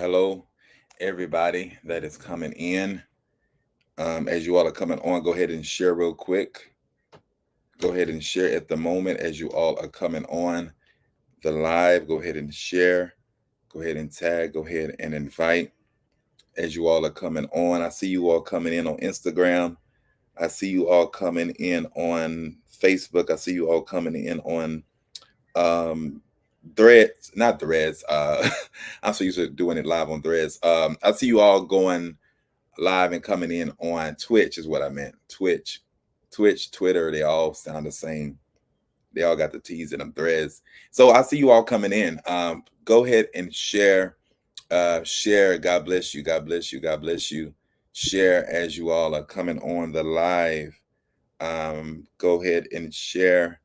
hello, everybody that is coming in. As you all are coming on, go ahead and share real quick. Go ahead and share at the moment as you all are coming on the live. Go ahead and share. Go ahead and tag. Go ahead and invite as you all are coming on. I see you all coming in on Instagram. I see you all coming in on Facebook. I see you all coming in on um threads, not threads. I'm so used to doing it live on threads. I see you all going live and coming in on Twitch is what I meant. Twitch, Twitter, they all sound the same. They all got the T's in them, threads. So I see you all coming in. Go ahead and share. Share. God bless you. God bless you. God bless you. Share as you all are coming on the live. Go ahead and share.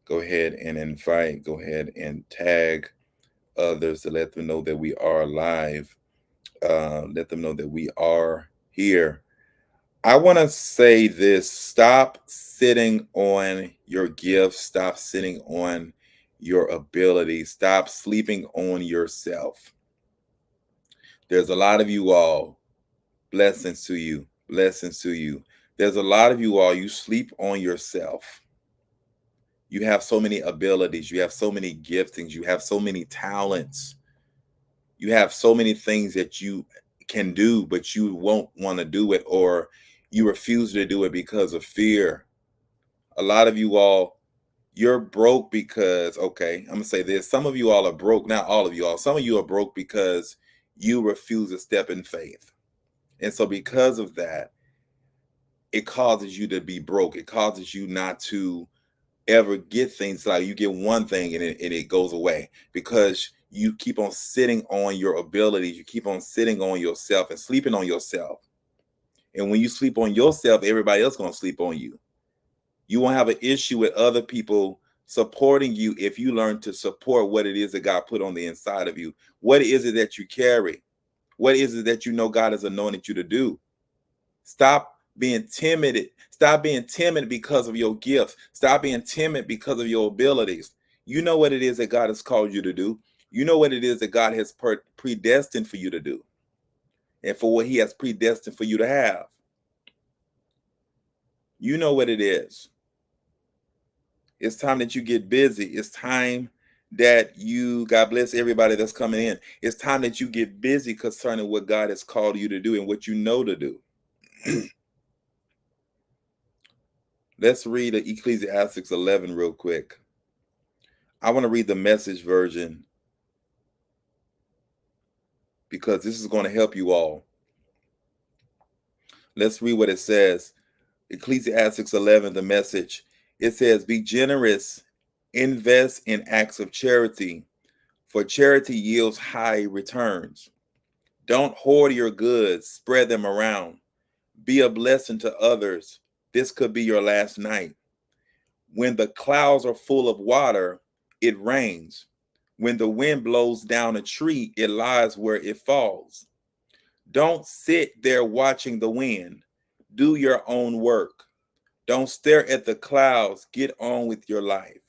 Go ahead and invite. Go ahead and tag others to let them know that we are live. Let them know that we are here. I want to say this: stop sitting on your gifts, stop sitting on your ability, stop sleeping on yourself. There's a lot of you all, blessings to you, blessings to you. There's a lot of you all, you sleep on yourself. You have so many abilities, you have so many giftings, you have so many talents, you have so many things that you can do, but you won't want to do it, or you refuse to do it because of fear. A lot of you all, you're broke because, okay, I'm gonna say this: some of you all are broke, not all of you all. Some of you are broke because you refuse to step in faith, and so because of that, it causes you to be broke. It causes you not to ever get things. Like you get one thing and it goes away because you keep on sitting on your abilities, you keep on sitting on yourself and sleeping on yourself. And when you sleep on yourself, everybody else gonna sleep on you. You won't have an issue with other people supporting you if you learn to support what it is that God put on the inside of you. What is it that you carry? What is it that you know God has anointed you to do? Stop being timid. Stop being timid because of your gifts. Stop being timid because of your abilities. You know what it is that God has called you to do. You know what it is that God has predestined for you to do, and for what He has predestined for you to have. You know what it is. It's time that you get busy. It's time that you, God bless everybody that's coming in. It's time that you get busy concerning what God has called you to do and what you know to do. Let's read Ecclesiastes 11 real quick. I want to read the Message version because this is going to help you all. Let's read what it says. Ecclesiastes 11, the Message. It says, "Be generous, invest in acts of charity, for charity yields high returns. Don't hoard your goods, spread them around. Be a blessing to others. This could be your last night. When the clouds are full of water, it rains. When the wind blows down a tree, it lies where it falls. Don't sit there watching the wind. Do your own work. Don't stare at the clouds. Get on with your life.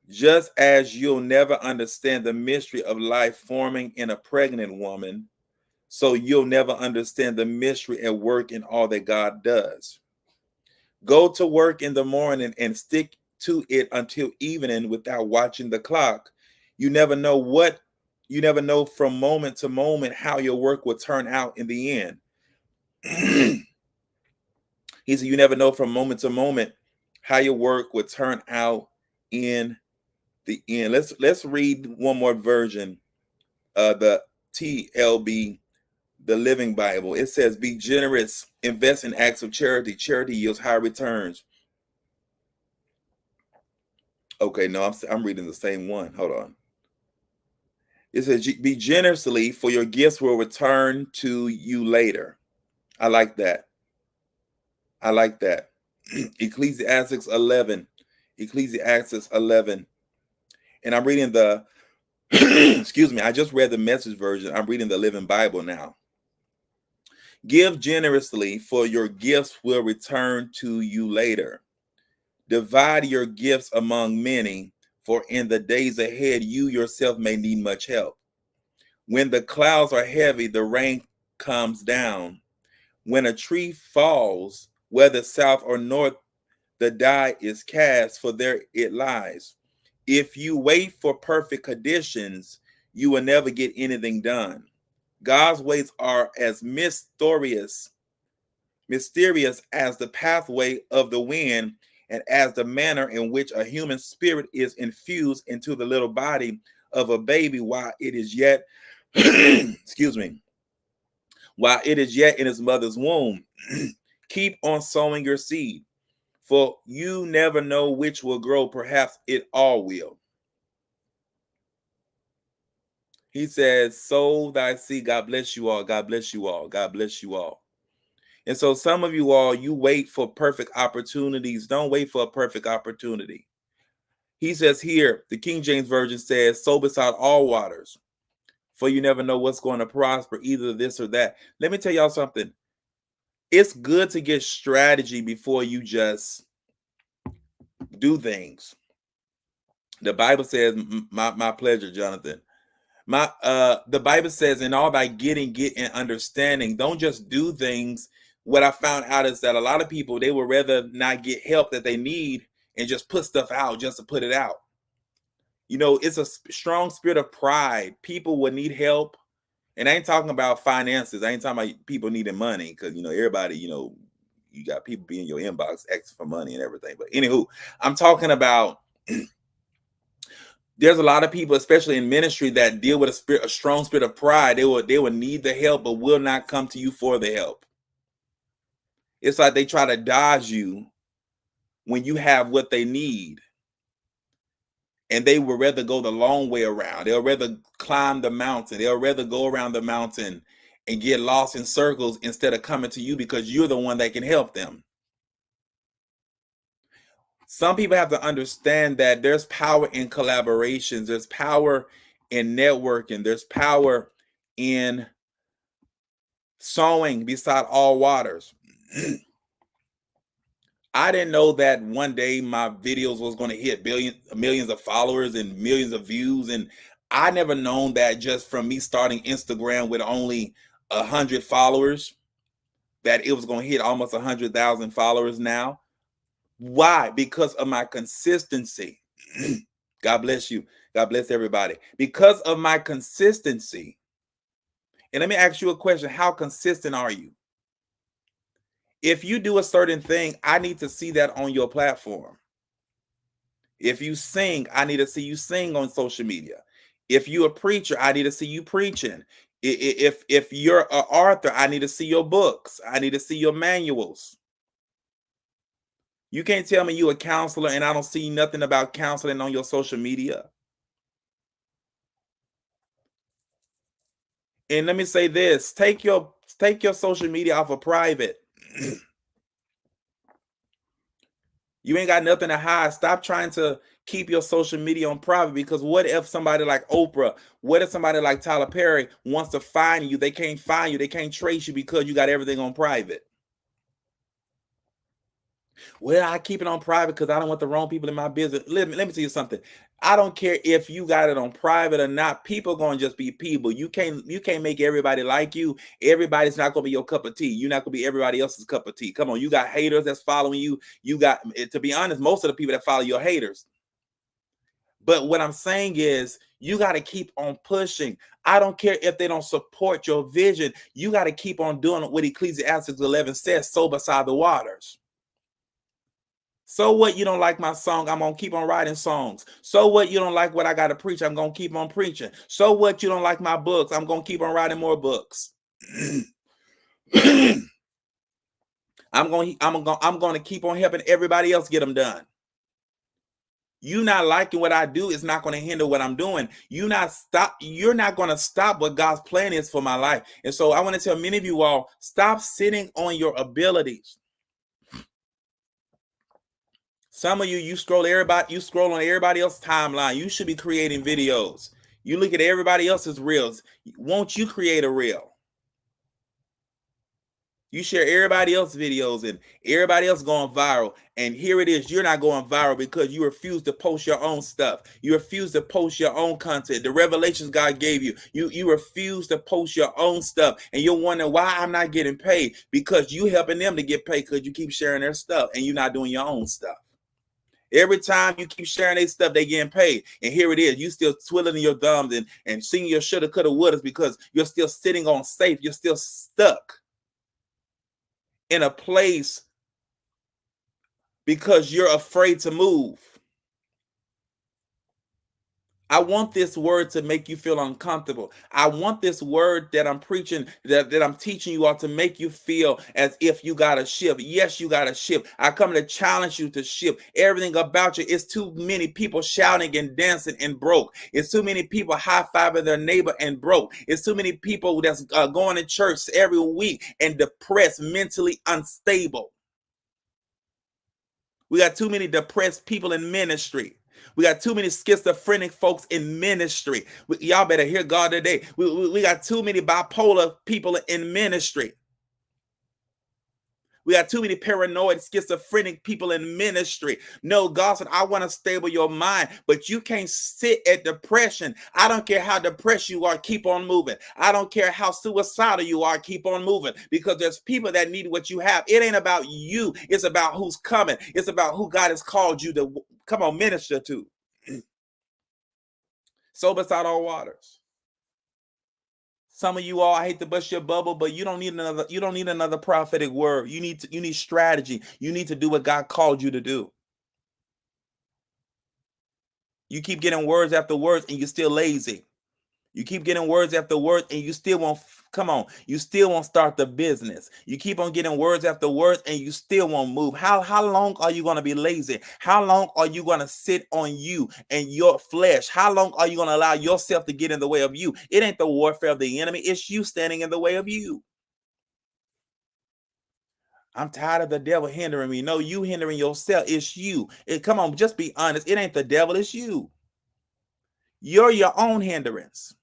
Just as you'll never understand the mystery of life forming in a pregnant woman, so you'll never understand the mystery at work in all that God does. Go to work in the morning and stick to it until evening without watching the clock. You never know you never know from moment to moment how your work will turn out in the end." He said, you never know from moment to moment how your work will turn out in the end. Let's read one more version. The TLB, the Living Bible. It says, "Be generous, invest in acts of charity. Charity yields high returns." Okay, no, I'm reading the same one. Hold on. It says, "Be generously, for your gifts will return to you later." I like that. I like that. Ecclesiastes 11. Ecclesiastes 11. And I'm reading the, excuse me, I just read the Message version. I'm reading the Living Bible now. "Give generously, for your gifts will return to you later. Divide your gifts among many, for in the days ahead you yourself may need much help. When the clouds are heavy, the rain comes down. When a tree falls, whether south or north, the die is cast, for there it lies. If you wait for perfect conditions, you will never get anything done. God's ways are as mysterious as the pathway of the wind, and as the manner in which a human spirit is infused into the little body of a baby while it is yet excuse me, while it is yet in his mother's womb. Keep on sowing your seed, for you never know which will grow. Perhaps it all will. He says, sow thy seed. God bless you all. God bless you all. God bless you all. And so some of you all, you wait for perfect opportunities. Don't wait for a perfect opportunity. He says here, the King James Version says, sow beside all waters, for you never know what's going to prosper, either this or that. Let me tell y'all something. It's good to get strategy before you just do things. The Bible says, my pleasure, Jonathan. The Bible says, in all thy getting, get an understanding. Don't just do things. What I found out is that a lot of people, they would rather not get help that they need and just put stuff out just to put it out. You know, it's a strong spirit of pride. People would need help. And I ain't talking about finances. I ain't talking about people needing money, because, you know, everybody, you know, you got people be in your inbox asking for money and everything. But anywho, I'm talking about there's a lot of people, especially in ministry, that deal with a strong spirit of pride. They will need the help, but will not come to you for the help. It's like they try to dodge you when you have what they need. And they would rather go the long way around. They'll rather climb the mountain. They'll rather go around the mountain and get lost in circles instead of coming to you, because you're the one that can help them. Some people have to understand that there's power in collaborations. There's power in networking. There's power in sowing beside all waters. I didn't know that one day my videos was going to hit millions of followers and millions of views. And I never known that just from me starting Instagram with only 100 followers, that it was going to hit almost 100,000 followers now. Why? Because of my consistency. God bless you. God bless everybody. Because of my consistency. And let me ask you a question. How consistent are you? If you do a certain thing, I need to see that on your platform. If you sing, I need to see you sing on social media. If you're a preacher, I need to see you preaching. If you're an author, I need to see your books. I need to see your manuals. You can't tell me you're a counselor and I don't see nothing about counseling on your social media. And let me say this, take your social media off of private. You ain't got nothing to hide. Stop trying to keep your social media on private, because what if somebody like Oprah, what if somebody like Tyler Perry wants to find you? They can't find you. They can't trace you because you got everything on private. Well, I keep it on private because I don't want the wrong people in my business. Let me tell you something. I don't care if you got it on private or not. People are going to just be people. You can't make everybody like you. Everybody's not going to be your cup of tea. You're not going to be everybody else's cup of tea. Come on, you got haters that's following you. You got, to be honest, most of the people that follow you are haters. But what I'm saying is, you got to keep on pushing. I don't care if they don't support your vision. You got to keep on doing what Ecclesiastes 11 says, sow beside the waters. So what, you don't like my song? I'm going to keep on writing songs. So what, you don't like what I got to preach? I'm going to keep on preaching. So what, you don't like my books? I'm going to keep on writing more books. I'm going to keep on helping everybody else get them done. You not liking what I do is not going to hinder what I'm doing. You're not going to stop what God's plan is for my life. And so I want to tell many of you all, stop sitting on your abilities. Some of you scroll on everybody else's timeline. You should be creating videos. You look at everybody else's reels. Won't you create a reel? You share everybody else's videos and everybody else going viral. And here it is. You're not going viral because you refuse to post your own stuff. You refuse to post your own content. The revelations God gave you. You refuse to post your own stuff. And you're wondering why I'm not getting paid. Because you helping them to get paid because you keep sharing their stuff and you're not doing your own stuff. Every time you keep sharing their stuff, they getting paid. And here it is. You still twiddling your thumbs and singing your shoulda, coulda, wouldas because you're still sitting on safe. You're still stuck in a place because you're afraid to move. I want this word to make you feel uncomfortable. I want this word that I'm preaching, that I'm teaching you all to make you feel as if you got to shift. Yes, you got to shift. I come to challenge you to shift. Everything about you. It's too many people shouting and dancing and broke. It's too many people high-fiving their neighbor and broke. It's too many people that's going to church every week and depressed, mentally unstable. We got too many depressed people in ministry. We got too many schizophrenic folks in ministry. Y'all better hear God today. We got too many bipolar people in ministry. We got too many paranoid, schizophrenic people in ministry. No, God said, I want to stable your mind, but you can't sit at depression. I don't care how depressed you are, keep on moving. I don't care how suicidal you are, keep on moving, because there's people that need what you have. It ain't about you. It's about who's coming. It's about who God has called you to come on, minister to. Sow beside all waters. Some of you all, I hate to bust your bubble, but you don't need another prophetic word. You need strategy. You need to do what God called you to do. You keep getting words after words and you're still lazy. You keep getting words after words and you still won't you still won't start the business. You keep on getting words after words and you still won't move. How long are you going to be lazy? How long are you going to sit on you and your flesh? How long are you going to allow yourself to get in the way of you? It ain't the warfare of the enemy. It's you standing in the way of you. I'm tired of the devil hindering me. No, you hindering yourself. It's you. Come on, just be honest. It ain't the devil. It's you. You're your own hindrance.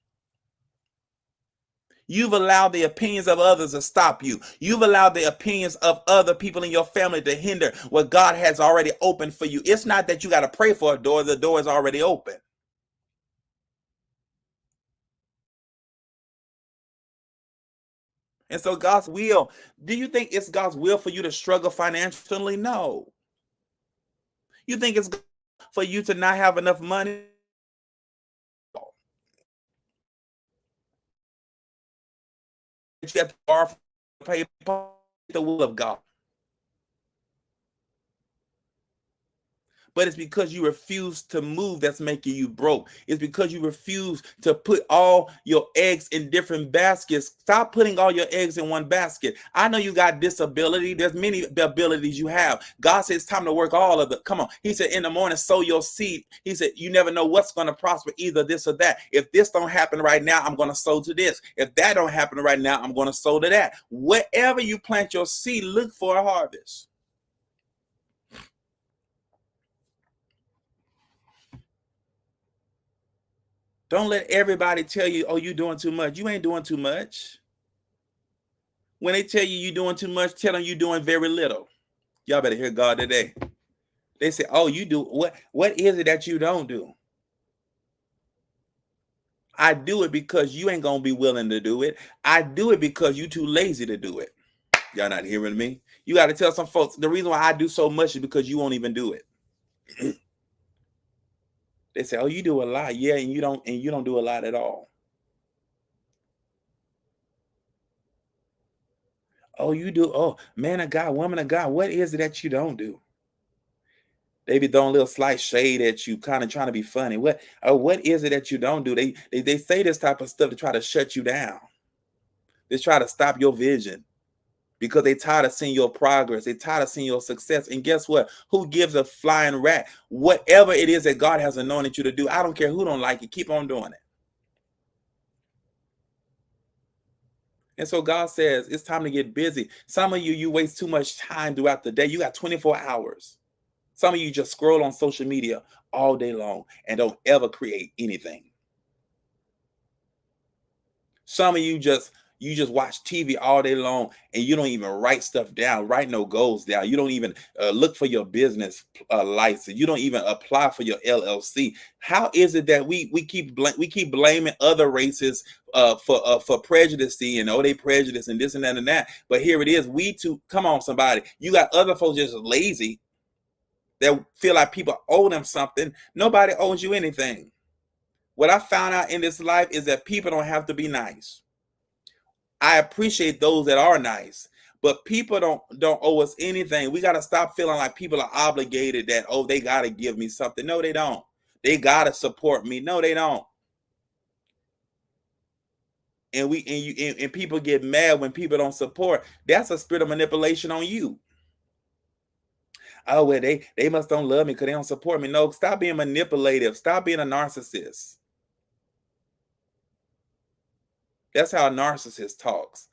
You've allowed the opinions of others to stop you. You've allowed the opinions of other people in your family to hinder what God has already opened for you. It's not that you got to pray for a door. The door is already open. And so God's will, do you think it's God's will for you to struggle financially? No. You think it's for you to not have enough money? You have to borrow to pay the will of God. But it's because you refuse to move that's making you broke. It's because you refuse to put all your eggs in different baskets. Stop putting all your eggs in one basket. I know you got disability. There's many abilities you have. God says it's time to work all of it. Come on. He said in the morning, sow your seed. He said you never know what's going to prosper, either this or that. If this don't happen right now, I'm going to sow to this. If that don't happen right now, I'm going to sow to that. Wherever you plant your seed, look for a harvest. Don't let everybody tell you, oh, you're doing too much. You ain't doing too much. When they tell you you're doing too much, tell them you're doing very little. Y'all better hear God today. They say, oh, you do what? What is it that you don't do? I do it because you ain't going to be willing to do it. I do it because you too lazy to do it. Y'all not hearing me? You got to tell some folks, the reason why I do so much is because you won't even do it. They say, oh, you do a lot. Yeah, and you don't do a lot at all. Oh, you do. Oh, man of God, woman of God, what is it that you don't do? They be throwing a little slight shade at you, kind of trying to be funny. What is it that you don't do? They say this type of stuff to try to shut you down. They try to stop your vision because they tired of seeing your progress. They tired of seeing your success. And guess what? Who gives a flying rat? Whatever it is that God has anointed you to do, I don't care who don't like it. Keep on doing it. And so God says it's time to get busy. Some of you waste too much time throughout the day. You got 24 hours. Some of you just scroll on social media all day long and don't ever create anything. Some of you You just watch TV all day long and you don't even write stuff down, write no goals down. You don't even look for your business license. You don't even apply for your LLC. How is it that we keep blaming other races for prejudice and they prejudice and this and that and that? But here it is. We too, come on, somebody. You got other folks just lazy that feel like people owe them something. Nobody owes you anything. What I found out in this life is that people don't have to be nice. I appreciate those that are nice, but people don't owe us anything. We got to stop feeling like people are obligated that, oh, they got to give me something. No, they don't. They got to support me. No, they don't. And people get mad when people don't support. That's a spirit of manipulation on you. Oh, well, they must don't love me because they don't support me. No, stop being manipulative. Stop being a narcissist. That's how a narcissist talks.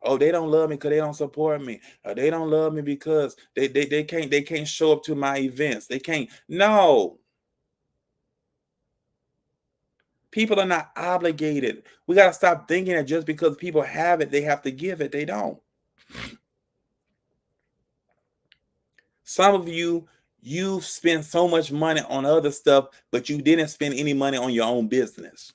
Oh, they don't love me because they don't support me. They don't love me because they can't show up to my events. They can't. No. People are not obligated. We got to stop thinking that just because people have it, they have to give it. They don't. Some of you spend so much money on other stuff, but you didn't spend any money on your own business.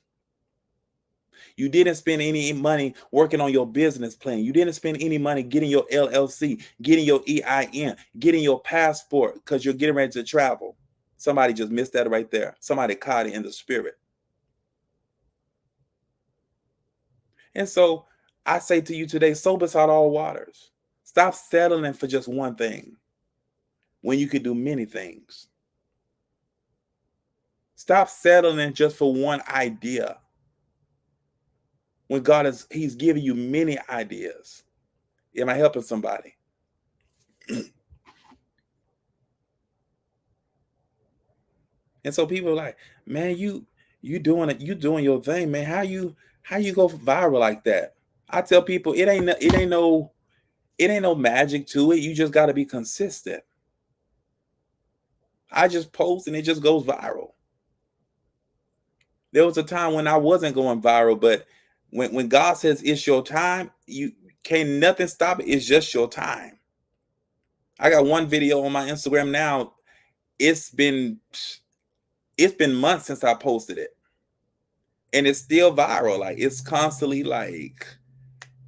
You didn't spend any money working on your business plan. You didn't spend any money getting your LLC, getting your EIN, getting your passport because you're getting ready to travel. Somebody just missed that right there. Somebody caught it in the spirit. And so I say to you today, sober beside all waters. Stop settling for just one thing when you could do many things. Stop settling just for one idea when he's giving you many ideas. Am I helping somebody? And so people are like, man, you doing it, you doing your thing, man. How you go viral like that? I tell people it ain't no magic to it. You just got to be consistent. I just post and it just goes viral. There was a time when I wasn't going viral, but when God says it's your time, you can't nothing stop it. It's just your time. I got one video on my Instagram now. It's been months since I posted it. And it's still viral. Like it's constantly like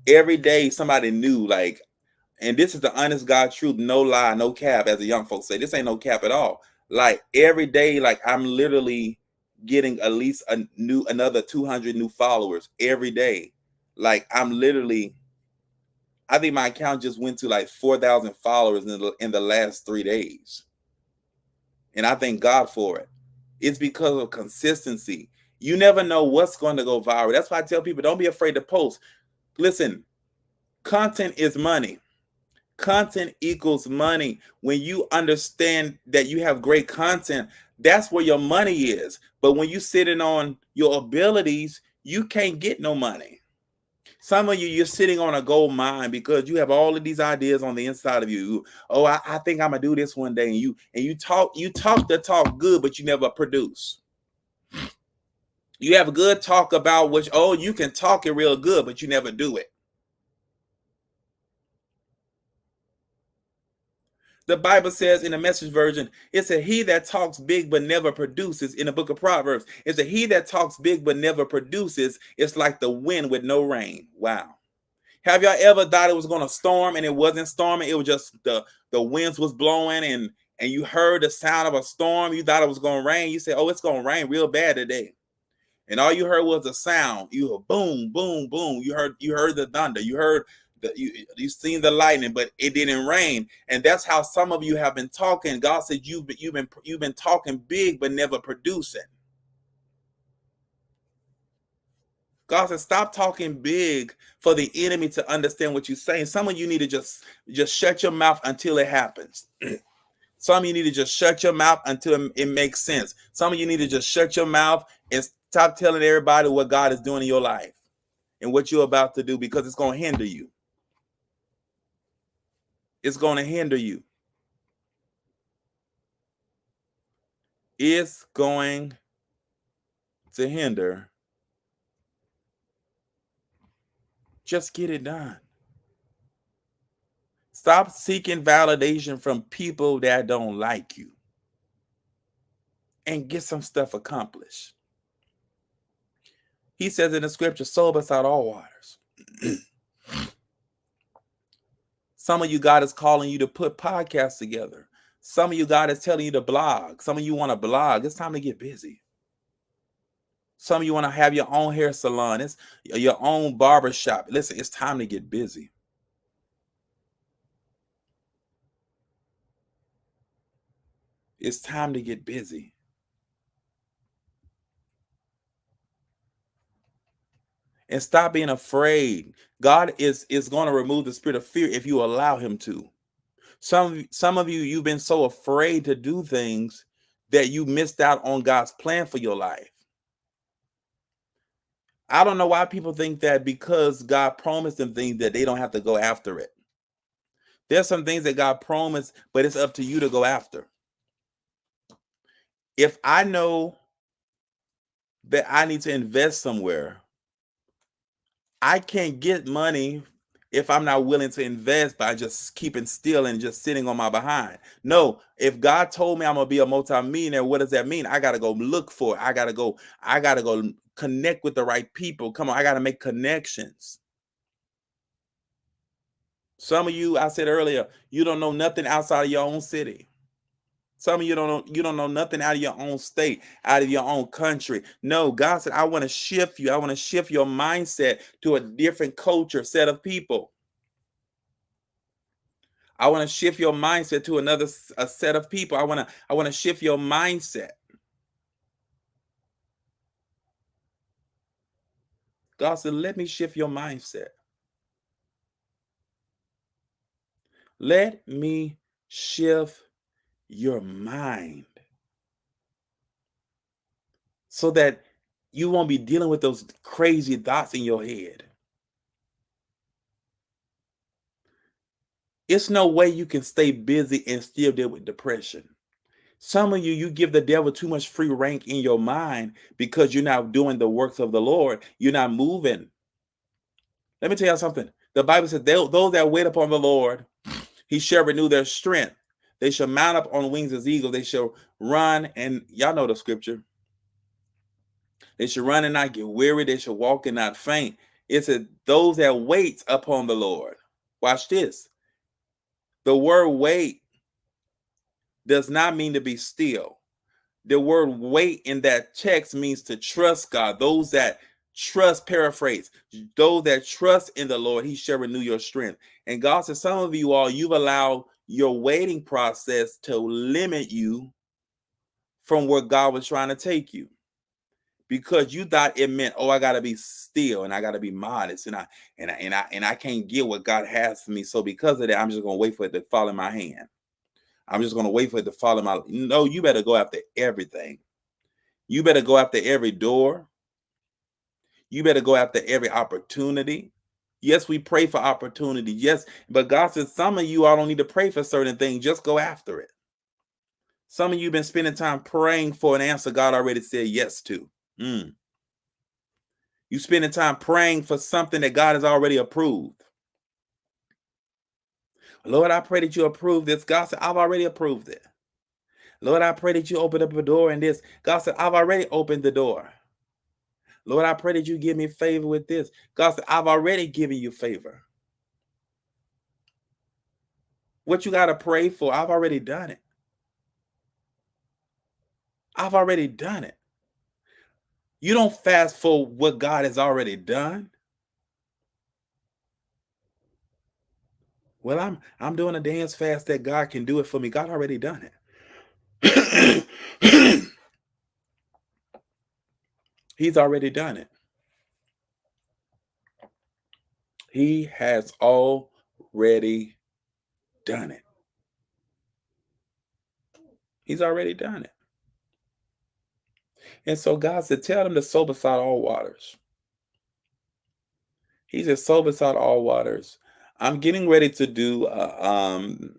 every day somebody new, like, and this is the honest God truth, no lie, no cap, as the young folks say. This ain't no cap at all. Like every day, like I'm literally getting at least another 200 new followers every day. Like I'm literally, I think my account just went to like 4,000 followers in the last 3 days. And I thank God for it. It's because of consistency. You never know what's going to go viral. That's why I tell people, don't be afraid to post. Listen, content is money. Content equals money. When you understand that you have great content, that's where your money is. But when you're sitting on your abilities, you can't get no money. Some of you're sitting on a gold mine because you have all of these ideas on the inside of you. Oh, I think I'm gonna do this one day. And you talk the talk good, but you never produce. You have a good talk about which, oh, you can talk it real good, but you never do it. The Bible says in the Message version, it's a he that talks big but never produces. In the book of Proverbs, it's a he that talks big but never produces. It's like the wind with no rain. Wow. Have y'all ever thought it was going to storm and it wasn't storming? It was just the winds was blowing and you heard the sound of a storm. You thought it was going to rain. You said, oh, it's going to rain real bad today. And all you heard was a sound. You heard boom, boom, boom. You heard the thunder. You heard you seen the lightning, but it didn't rain. And that's how some of you have been talking. God said you've been talking big but never producing. God said, stop talking big for the enemy to understand what you're saying. Some of you need to just shut your mouth until it happens. Some of you need to just shut your mouth until it makes sense. Some of you need to just shut your mouth and stop telling everybody what God is doing in your life and what you're about to do, because it's going to hinder you. It's going to hinder you. It's going to hinder Just get it done. Stop seeking validation from people that don't like you and get some stuff accomplished. He says in the scripture, sow beside all waters. Some of you, God is calling you to put podcasts together. Some of you, God is telling you to blog. Some of you want to blog. It's time to get busy. Some of you want to have your own hair salon. It's your own barber shop. Listen, it's time to get busy. It's time to get busy. And stop being afraid. God is going to remove the spirit of fear if you allow him to. Some of you, you've been so afraid to do things that you missed out on God's plan for your life. I don't know why people think that because God promised them things that they don't have to go after it. There's some things that God promised, but it's up to you to go after. If I know that I need to invest somewhere, I can't get money if I'm not willing to invest by just keeping still and just sitting on my behind. No, if God told me I'm gonna be a multimillionaire, what does that mean? I gotta go look for it. I gotta go connect with the right people. Come on, I gotta make connections. Some of you, I said earlier, you don't know nothing outside of your own city. Some of you don't know nothing out of your own state, out of your own country. No, God said, I want to shift you. I want to shift your mindset to a different culture, set of people. I want to shift your mindset to a set of people. I want to shift your mindset. God said, let me shift your mindset. Let me shift your mind so that you won't be dealing with those crazy thoughts in your head. It's no way you can stay busy and still deal with depression. Some of you, you give the devil too much free rank in your mind because you're not doing the works of the Lord. You're not moving. Let me tell you something. The Bible says, those that wait upon the Lord, he shall renew their strength. They shall mount up on wings as eagles. They shall run, and y'all know the scripture. They shall run and not get weary. They shall walk and not faint. It said, those that wait upon the Lord. Watch this. The word wait does not mean to be still. The word wait in that text means to trust God. Those that trust, paraphrase, those that trust in the Lord, he shall renew your strength. And God says, some of you all, you've allowed your waiting process to limit you from where God was trying to take you. Because you thought it meant, oh, I gotta be still and I gotta be modest and I can't get what God has for me. So because of that, I'm just gonna wait for it to fall in my hand. I'm just gonna wait for it to fall in my. No, you better go after everything. You better go after every door. You better go after every opportunity. Yes, we pray for opportunity. Yes, but God says some of you all don't need to pray for certain things. Just go after it. Some of you have been spending time praying for an answer God already said yes to. You spending time praying for something that God has already approved. Lord, I pray that you approve this. God said, I've already approved it. Lord, I pray that you open up a door in this. God said, I've already opened the door. Lord, I pray that you give me favor with this. God said, I've already given you favor. What you got to pray for, I've already done it. I've already done it. You don't fast for what God has already done. Well, I'm doing a dance fast that God can do it for me. God already done it. He's already done it. He has already done it. He's already done it. And so God said, tell them to sow beside all waters. He said, sow beside all waters. I'm getting ready to do an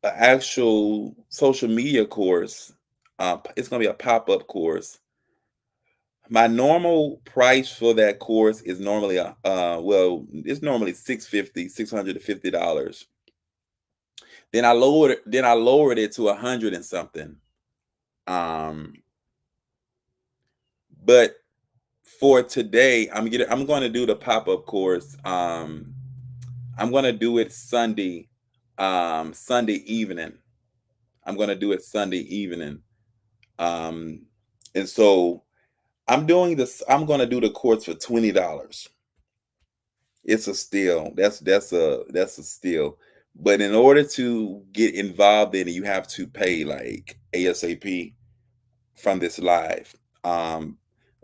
actual social media course. It's going to be a pop-up course. My normal price for that course is normally well, it's normally 650, $650. Then I lowered it to 100 and something. Um, but for today, I'm going to do the pop-up course. I'm going to do it Sunday evening. I'm going to do it Sunday evening. Um, and so I'm going to do the course for $20. It's a steal. That's a steal. But in order to get involved in it, you have to pay like ASAP from this live. Um,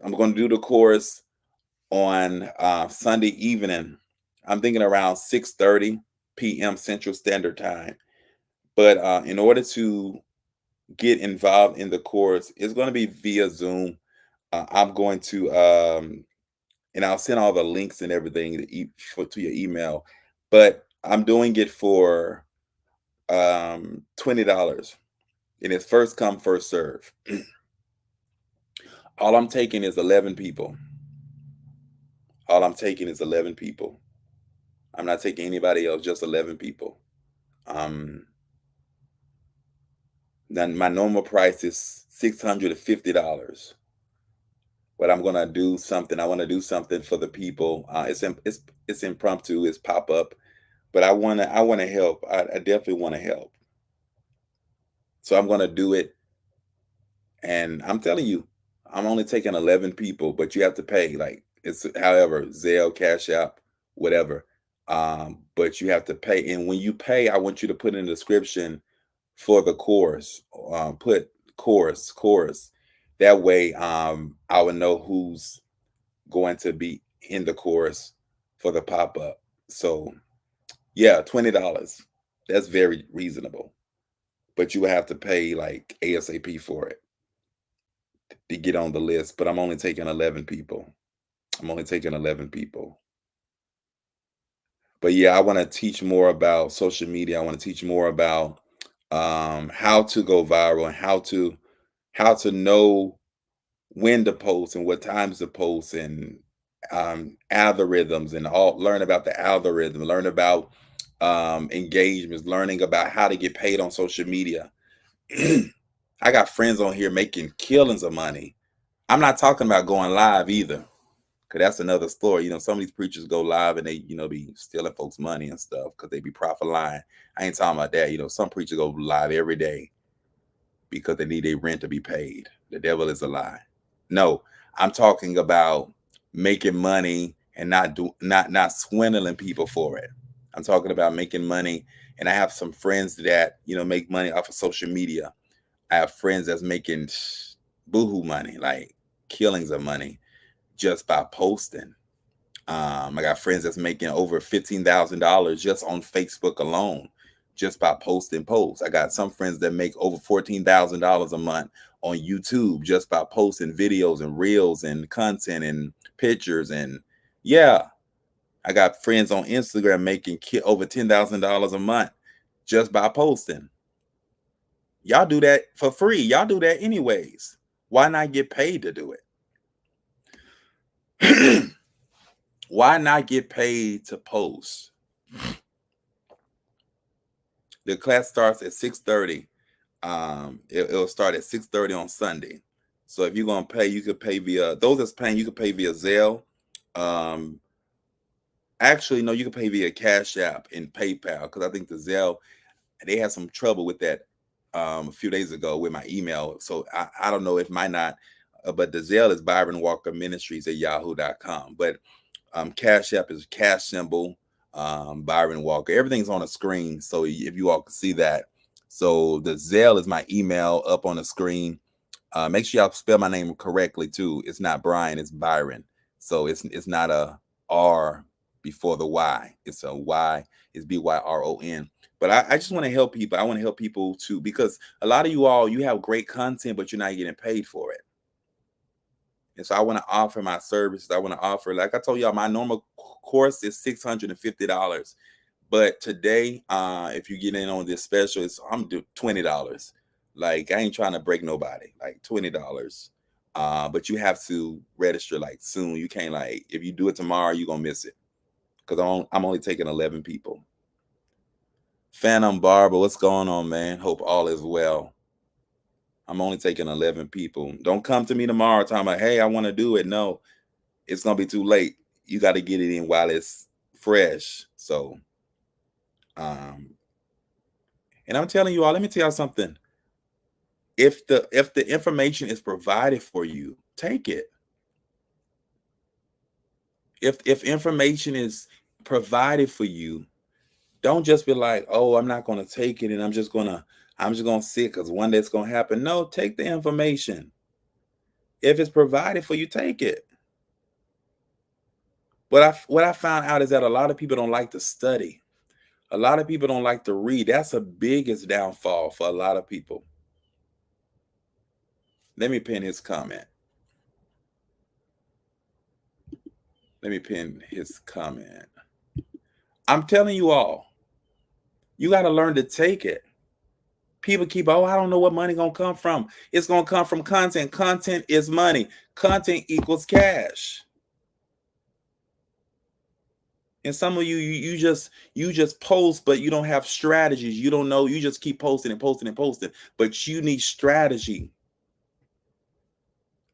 I'm going to do the course on Sunday evening. I'm thinking around 6:30 p.m. Central Standard Time. But in order to get involved in the course, it's going to be via Zoom. I'm going to and I'll send all the links and everything to your email. But I'm doing it for $20, and it's first come first serve. All I'm taking is 11 people. All I'm taking is 11 people. I'm not taking anybody else, just 11 people. Um, Then my normal price is $650. But I'm gonna do something. I want to do something for the people. It's impromptu. It's pop up. But I wanna help. I definitely want to help. So I'm gonna do it. And I'm telling you, I'm only taking 11 people, but you have to pay. Like it's however Zelle, Cash App, whatever. But you have to pay. And when you pay, I want you to put in the description for the course. Put course. That way, I will know who's going to be in the course for the pop up. So yeah, $20. That's very reasonable. But you will have to pay like ASAP for it to get on the list. But I'm only taking 11 people. I'm only taking 11 people. But yeah, I want to teach more about social media. I want to teach more about how to go viral and how to know when to post and what times to post and algorithms and all learn about the algorithm, learn about engagements, learning about how to get paid on social media. I got friends on here making killings of money. I'm not talking about going live either. Cause that's another story. Some of these preachers go live and they, be stealing folks' money and stuff because they be profit lying. I ain't talking about that. Some preachers go live every day because they need their rent to be paid. The devil is a lie. No, I'm talking about making money and not swindling people for it. I'm talking about making money, and I have some friends that make money off of social media. I have friends that's making boohoo money, like killings of money, just by posting. I got friends that's making over $15,000 just on Facebook alone, just by posting posts. I got some friends that make over $14,000 a month on YouTube just by posting videos and reels and content and pictures. And yeah, I got friends on Instagram making over $10,000 a month just by posting. Y'all do that for free. Y'all do that anyways. Why not get paid to do it? Why not get paid to post? The class starts at 6:30. It'll start at 6:30 on Sunday. So if you're gonna pay, you could pay via those that's paying. You could pay via Zelle. Um, Actually, no, you can pay via Cash App and PayPal because I think the Zelle they had some trouble with that a few days ago with my email. So I don't know if might not, but the Zelle is Byron Walker Ministries at yahoo.com. But Cash App is cash symbol, Byron Walker. Everything's on the screen, so if you all can see that. So the Zelle is my email up on the screen. Make sure y'all spell my name correctly too. It's not Brian, it's Byron. So it's not a R before the Y. It's a Y. It's BYRON. But I just want to help people. I want to help people too, because a lot of you have great content, but you're not getting paid for it. And so I want to offer my services. I want to offer, like I told y'all, my normal course is $650. But today, if you get in on this special, I'm do $20. Like I ain't trying to break nobody. Like $20. But you have to register like soon. You can't, like, if you do it tomorrow, you're gonna miss it, because I'm only taking 11 people. Phantom Barber, what's going on, man? Hope all is well. I'm only taking 11 people. Don't come to me tomorrow talking about, hey, I want to do it. No, it's gonna be too late. You got to get it in while it's fresh. So, and I'm telling you all, let me tell you something. If the information is provided for you, take it. If information is provided for you, don't just be like, oh, I'm not going to take it, and I'm just gonna sit because one day it's gonna happen. No, take the information. If it's provided for you, take it. What I found out is that a lot of people don't like to study. A lot of people don't like to read. That's the biggest downfall for a lot of people. Let me pin his comment. Let me pin his comment. I'm telling you all, you got to learn to take it. People keep, oh, I don't know what money gonna come from. It's gonna come from content. Content is money. Content equals cash. And some of you just post, but you don't have strategies. You don't know. You just keep posting and posting and posting. But you need strategy.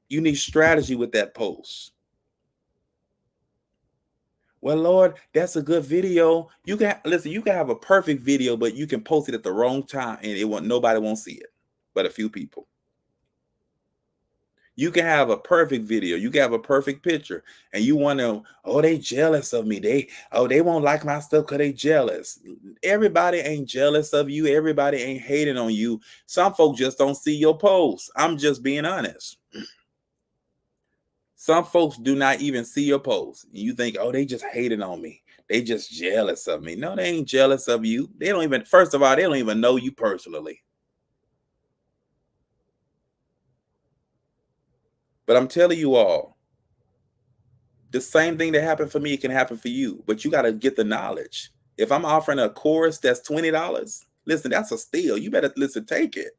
You need strategy with that post. Well, Lord, that's a good video. You can listen. You can have a perfect video, but you can post it at the wrong time, and nobody won't see it, but a few people. You can have a perfect video. You can have a perfect picture, and you want to, oh, they jealous of me. They won't like my stuff because they jealous. Everybody ain't jealous of you. Everybody ain't hating on you. Some folks just don't see your posts. I'm just being honest. Some folks do not even see your posts. You think, oh, they just hated on me. They just jealous of me. No, they ain't jealous of you. They don't even, first of all, they don't even know you personally. But I'm telling you all, the same thing that happened for me can happen for you, but you got to get the knowledge. If I'm offering a course that's $20, listen, that's a steal. You better listen, take it.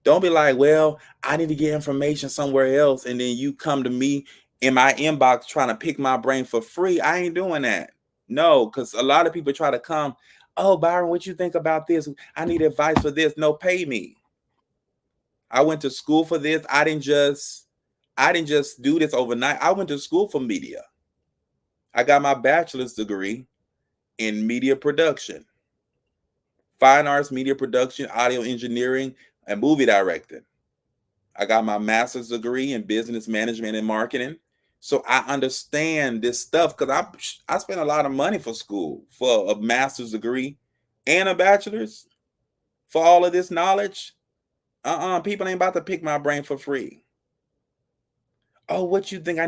Don't be like, well, I need to get information somewhere else, and then you come to me in my inbox trying to pick my brain for free. I ain't doing that. No, because a lot of people try to come, oh, Byron, what you think about this? I need advice for this. No, pay me. I went to school for this. I didn't just do this overnight. I went to school for media. I got my bachelor's degree in media production, fine arts, media production, audio engineering, and movie directing. I got my master's degree in business management and marketing. So I understand this stuff because I spent a lot of money for school, for a master's degree and a bachelor's, for all of this knowledge. People ain't about to pick my brain for free. Oh, what you think? I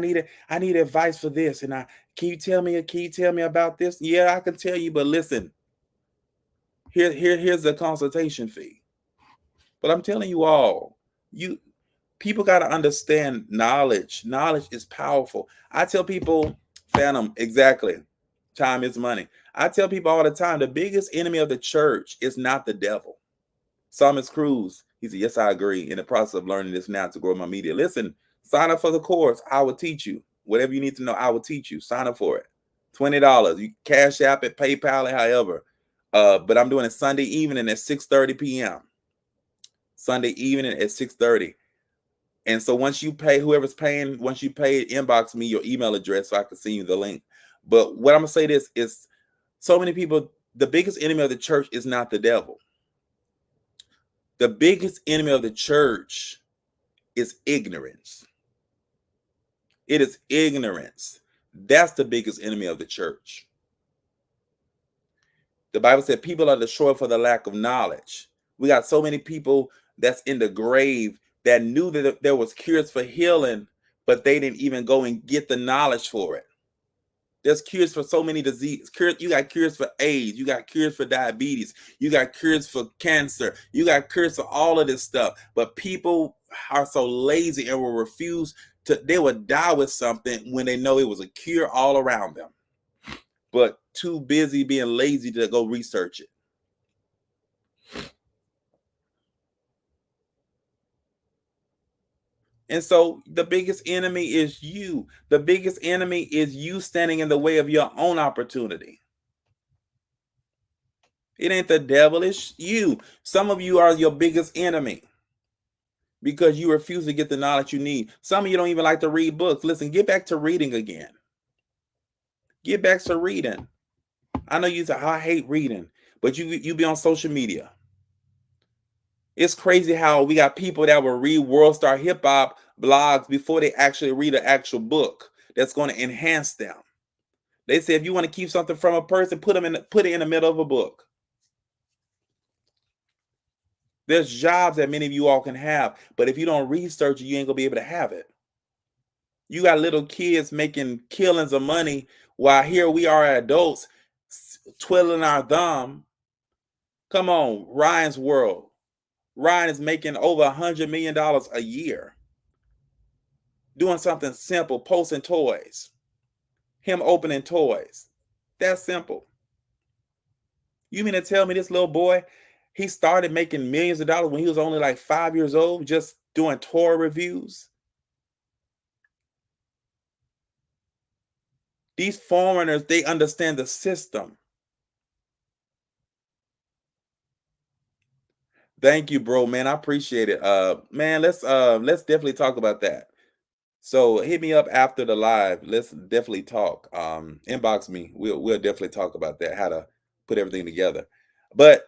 need advice for this. And can you tell me about this? Yeah, I can tell you, but listen, here's the consultation fee. But I'm telling you all, people got to understand knowledge. Knowledge is powerful. I tell people, Phantom, exactly. Time is money. I tell people all the time, the biggest enemy of the church is not the devil. Psalmist Cruz, he said, yes, I agree. In the process of learning this now to grow my media. Listen, sign up for the course. I will teach you. Whatever you need to know, I will teach you. Sign up for it. $20. You Cash App it, PayPal it, however. But I'm doing it Sunday evening at 6:30 p.m. Sunday evening at 6:30. And so once you pay, whoever's paying, once you pay, inbox me your email address so I can send you the link. But what I'm gonna say this is, so many people, the biggest enemy of the church is not the devil. The biggest enemy of the church is ignorance. It is ignorance. That's the biggest enemy of the church. The Bible said people are destroyed for the lack of knowledge. We got so many people that's in the grave that knew that there was cures for healing, but they didn't even go and get the knowledge for it. There's cures for so many diseases. You got cures for AIDS. You got cures for diabetes. You got cures for cancer. You got cures for all of this stuff. But people are so lazy and will refuse to, they would die with something when they know it was a cure all around them, but too busy being lazy to go research it. And so the biggest enemy is you. The biggest enemy is you standing in the way of your own opportunity. It ain't the devil, it's you. Some of you are your biggest enemy because you refuse to get the knowledge you need. Some of you don't even like to read books. Listen, get back to reading again. Get back to reading. I know you say, I hate reading, but you be on social media. It's crazy how we got people that will read World Star Hip Hop blogs before they actually read an actual book that's going to enhance them. They say if you want to keep something from a person, put it in the middle of a book. There's jobs that many of you all can have, but if you don't research it, you ain't gonna be able to have it. You got little kids making killings of money while here we are adults twiddling our thumb. Come on, Ryan's world. Ryan is making over $100 million a year doing something simple, posting toys, him opening toys. That's simple. You mean to tell me this little boy, he started making millions of dollars when he was only like 5 years old, just doing toy reviews? These foreigners, they understand the system. Thank you, bro, man. I appreciate it. Man, let's definitely talk about that. So hit me up after the live. Let's definitely talk. Inbox me. We'll definitely talk about that, how to put everything together. But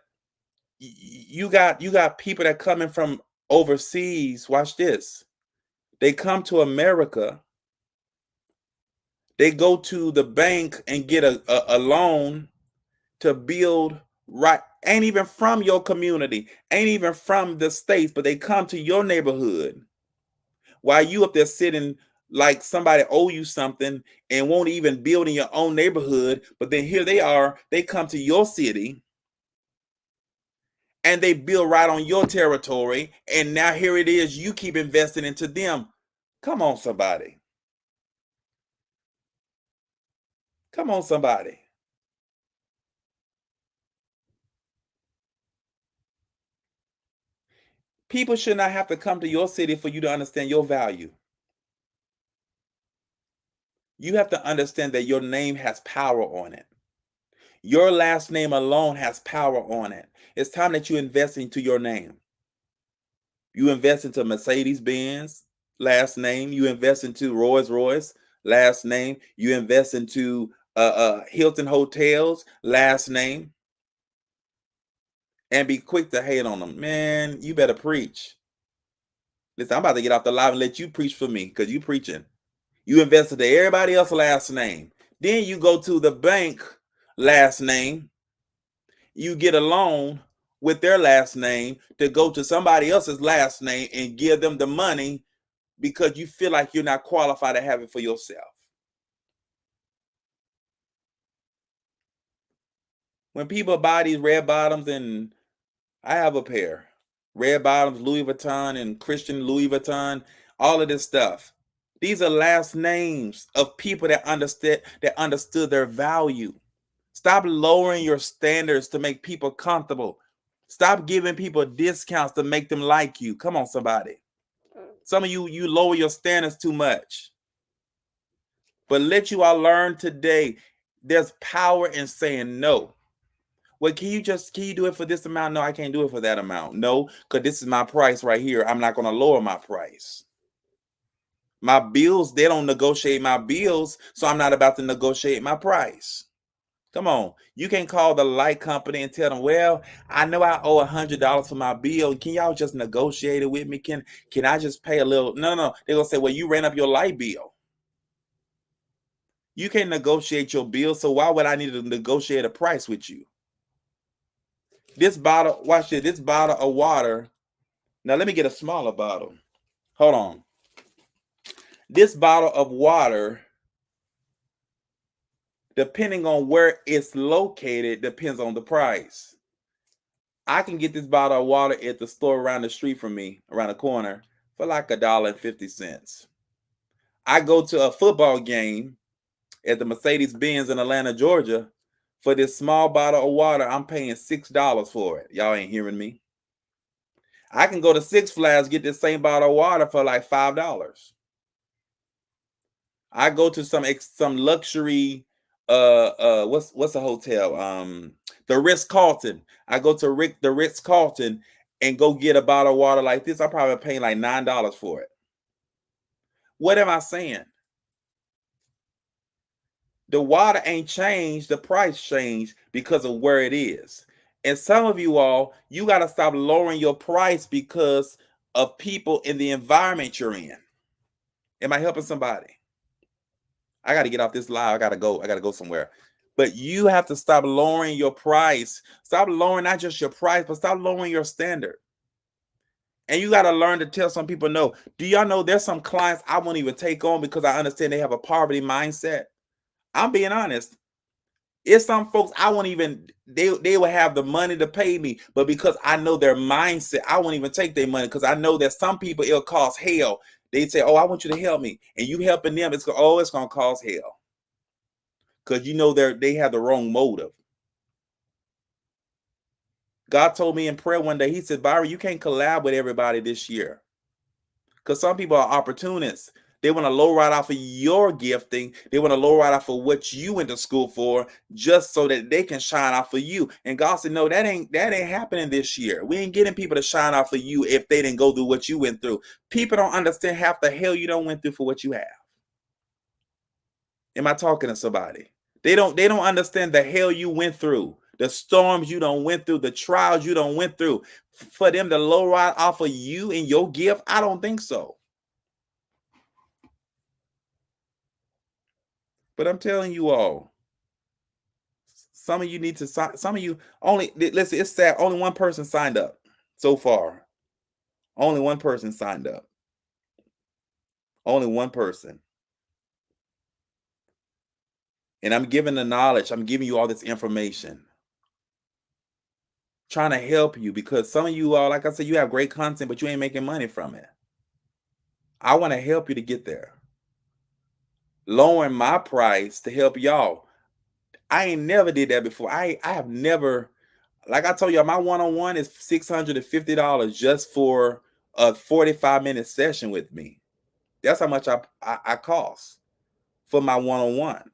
you got people that coming from overseas. Watch this. They come to America. They go to the bank and get a loan to build, right? Ain't even from your community, ain't even from the States, but they come to your neighborhood while you up there sitting like somebody owe you something and won't even build in your own neighborhood. But then here they are, they come to your city and they build right on your territory. And now here it is, you keep investing into them. Come on, somebody. Come on, somebody. People should not have to come to your city for you to understand your value. You have to understand that your name has power on it. Your last name alone has power on it. It's time that you invest into your name. You invest into Mercedes Benz last name. You invest into Rolls Royce last name. You invest into Hilton Hotels last name. And be quick to hate on them. Man, you better preach. Listen, I'm about to get off the live and let you preach for me because you preaching. You invested to everybody else's last name. Then you go to the bank last name. You get a loan with their last name to go to somebody else's last name and give them the money because you feel like you're not qualified to have it for yourself. When people buy these red bottoms, and I have a pair, red bottoms, Louis Vuitton and Christian Louis Vuitton, all of this stuff. These are last names of people that understood their value. Stop lowering your standards to make people comfortable. Stop giving people discounts to make them like you. Come on, somebody. Some of you lower your standards too much. But let you all learn today, there's power in saying no. Well, can you do it for this amount? No, I can't do it for that amount. No, because this is my price right here. I'm not going to lower my price. My bills, they don't negotiate my bills, so I'm not about to negotiate my price. Come on. You can't call the light company and tell them, well, I know I owe $100 for my bill. Can y'all just negotiate it with me? Can I just pay a little? No. They're going to say, well, you ran up your light bill. You can't negotiate your bill, so why would I need to negotiate a price with you? This bottle, watch it, this bottle of water. Now, let me get a smaller bottle. Hold on. This bottle of water, depending on where it's located, depends on the price. I can get this bottle of water at the store around the street from me, around the corner, for like $1.50. I go to a football game at the Mercedes-Benz in Atlanta, Georgia. For this small bottle of water, I'm paying $6 for it. Y'all ain't hearing me. I can go to Six Flags, get this same bottle of water for like $5. I go to some luxury what's a hotel? The Ritz-Carlton. I go to the Ritz-Carlton and go get a bottle of water like this. I'm probably paying like $9 for it. What am I saying? The water ain't changed, the price changed because of where it is. And some of you all, you got to stop lowering your price because of people in the environment you're in. Am I helping somebody? I got to get off this live. I got to go somewhere. But you have to stop lowering your price. Stop lowering not just your price, but stop lowering your standard. And you got to learn to tell some people no. Do y'all know there's some clients I won't even take on because I understand they have a poverty mindset? I'm being honest. It's some folks I won't even, they will have the money to pay me, but because I know their mindset, I won't even take their money because I know that some people it'll cause hell. They say, oh, I want you to help me. And you helping them, it's going to cause hell. Because you know they have the wrong motive. God told me in prayer one day, he said, Byron, you can't collab with everybody this year. Because some people are opportunists. They want to low ride off of your gifting. They want to low ride off of what you went to school for just so that they can shine off for you. And God said, no, that ain't happening this year. We ain't getting people to shine off for you if they didn't go through what you went through. People don't understand half the hell you don't went through for what you have. Am I talking to somebody? They don't understand the hell you went through, the storms you don't went through, the trials you don't went through. For them to low ride off of you and your gift, I don't think so. But I'm telling you all, some of you need to sign. Some of you only, listen, it's sad. Only one person signed up so far. Only one person signed up. Only one person. And I'm giving the knowledge. I'm giving you all this information. Trying to help you because some of you all, like I said, you have great content, but you ain't making money from it. I want to help you to get there. Lowering my price to help y'all. I ain't never did that before. I have never, like I told y'all, my one-on-one is $650 just for a 45-minute session with me. That's how much I cost for my one-on-one.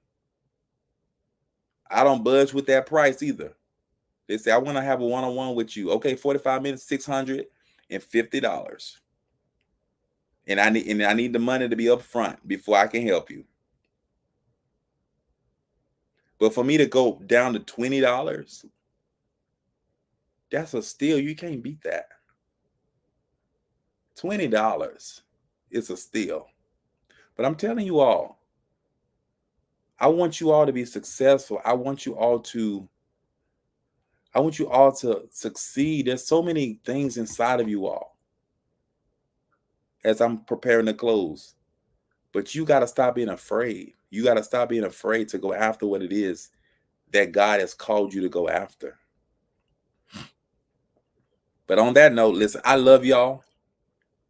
I don't budge with that price either. They say, I want to have a one-on-one with you. Okay, 45 minutes, $650. And I need the money to be up front before I can help you. But for me to go down to $20, that's a steal. You can't beat that. $20 is a steal. But I'm telling you all, I want you all to be successful. I want you all to succeed. There's so many things inside of you all as I'm preparing to close. But you got to stop being afraid. You got to stop being afraid to go after what it is that God has called you to go after. But on that note, listen, I love y'all.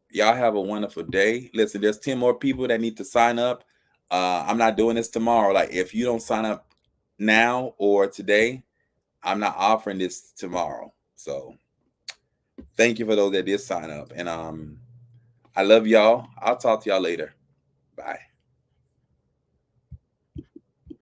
Y'all have a wonderful day. Listen, there's 10 more people that need to sign up. I'm not doing this tomorrow. Like, if you don't sign up now or today, I'm not offering this tomorrow. So thank you for those that did sign up. And I love y'all. I'll talk to y'all later. Bye.